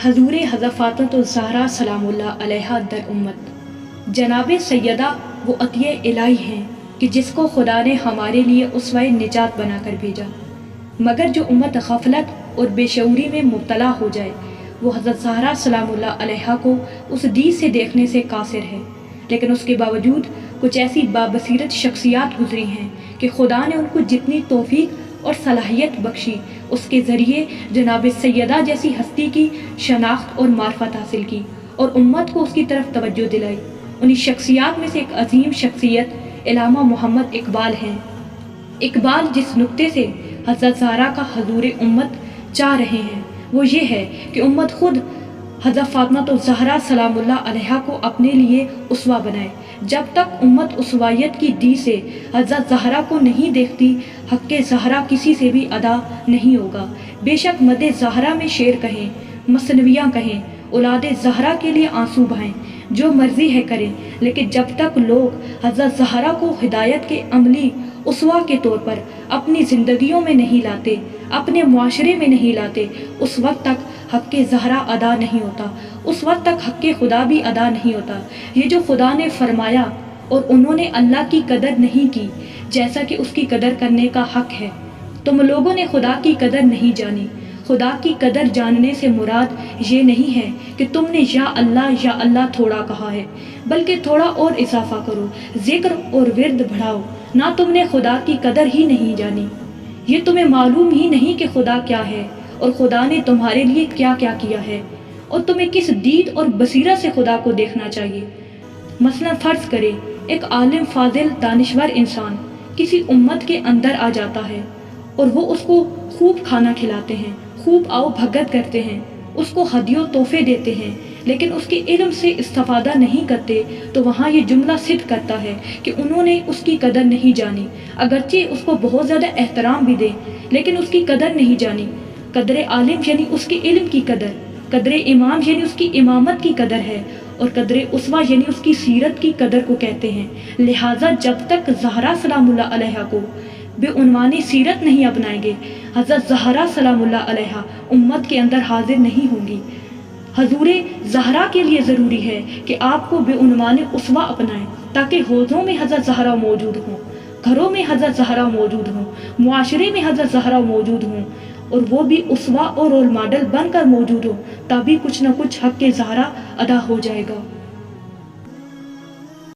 حضور حضرت فاطمۃ الزہرا سلام اللہ علیہا در امت جناب سیدہ وہ عطیہ الہی ہیں کہ جس کو خدا نے ہمارے لیے اسوہ نجات بنا کر بھیجا، مگر جو امت غفلت اور بے شعوری میں مبتلا ہو جائے وہ حضرت زہرا سلام اللہ علیہا کو اس دید سے دیکھنے سے قاصر ہے۔ لیکن اس کے باوجود کچھ ایسی بابصیرت شخصیات گزری ہیں کہ خدا نے ان کو جتنی توفیق اور صلاحیت بخشی، اس کے ذریعے جناب سیدہ جیسی ہستی کی شناخت اور معرفت حاصل کی اور امت کو اس کی طرف توجہ دلائی۔ انہی شخصیات میں سے ایک عظیم شخصیت علامہ محمد اقبال ہیں۔ اقبال جس نقطے سے حضرت زہرا کا حضور امت چاہ رہے ہیں وہ یہ ہے کہ امت خود حضرت فاطمۃ الزہرا سلام اللہ علیہا کو اپنے لیے اسوہ بنائے۔ جب تک امت اسوائیت کی دی سے حضرت زہرا کو نہیں دیکھتی، حق زہرا کسی سے بھی ادا نہیں ہوگا۔ بے شک مد زہرا میں شعر کہیں، مثنویاں کہیں، اولاد زہرا کے لیے آنسو بہائیں، جو مرضی ہے کریں، لیکن جب تک لوگ حضرت زہرا کو ہدایت کے عملی اسوہ کے طور پر اپنی زندگیوں میں نہیں لاتے، اپنے معاشرے میں نہیں لاتے، اس وقت تک حق زہرا ادا نہیں ہوتا، اس وقت تک حق خدا بھی ادا نہیں ہوتا۔ یہ جو خدا نے فرمایا اور انہوں نے اللہ کی قدر نہیں کی جیسا کہ اس کی قدر کرنے کا حق ہے، تم لوگوں نے خدا کی قدر نہیں جانی۔ خدا کی قدر جاننے سے مراد یہ نہیں ہے کہ تم نے یا اللہ تھوڑا کہا ہے، بلکہ تھوڑا اور اضافہ کرو، ذکر اور ورد بڑھاؤ۔ نہ تم نے خدا کی قدر ہی نہیں جانی، یہ تمہیں معلوم ہی نہیں کہ خدا کیا ہے اور خدا نے تمہارے لیے کیا کیا کیا ہے، اور تمہیں کس دید اور بصیرت سے خدا کو دیکھنا چاہیے۔ مثلا فرض کرے ایک عالم فاضل دانشور انسان کسی امت کے اندر آ جاتا ہے اور وہ اس کو خوب کھانا کھلاتے ہیں، خوب آؤ بھگت کرتے ہیں، اس کو ہدیوں تحفے دیتے ہیں، لیکن اس کے علم سے استفادہ نہیں کرتے، تو وہاں یہ جملہ صدق کرتا ہے کہ انہوں نے اس کی قدر نہیں جانی۔ اگرچہ اس کو بہت زیادہ احترام بھی دیں لیکن اس کی قدر نہیں جانی۔ قدر عالم یعنی اس کے علم کی قدر، قدر امام یعنی اس کی امامت کی قدر ہے، اور قدر اسوہ یعنی اس کی سیرت کی قدر کو کہتے ہیں۔ لہٰذا جب تک زہرا سلام اللہ علیہا کو بے عنوانی سیرت نہیں اپنائیں گے، حضرت زہرا سلام اللہ علیہا امت کے اندر حاضر نہیں ہوں گی۔ حضور زہرا کے لیے ضروری ہے کہ آپ کو بے عنوان اسوہ اپنائیں، تاکہ حوضوں میں حضرت زہرا موجود ہوں، گھروں میں حضرت زہرا موجود ہوں، معاشرے میں حضرت زہرا موجود ہوں، اور وہ بھی اسوہ اور رول ماڈل بن کر موجود ہو، تبھی کچھ نہ کچھ حق زہرا ادا ہو جائے گا۔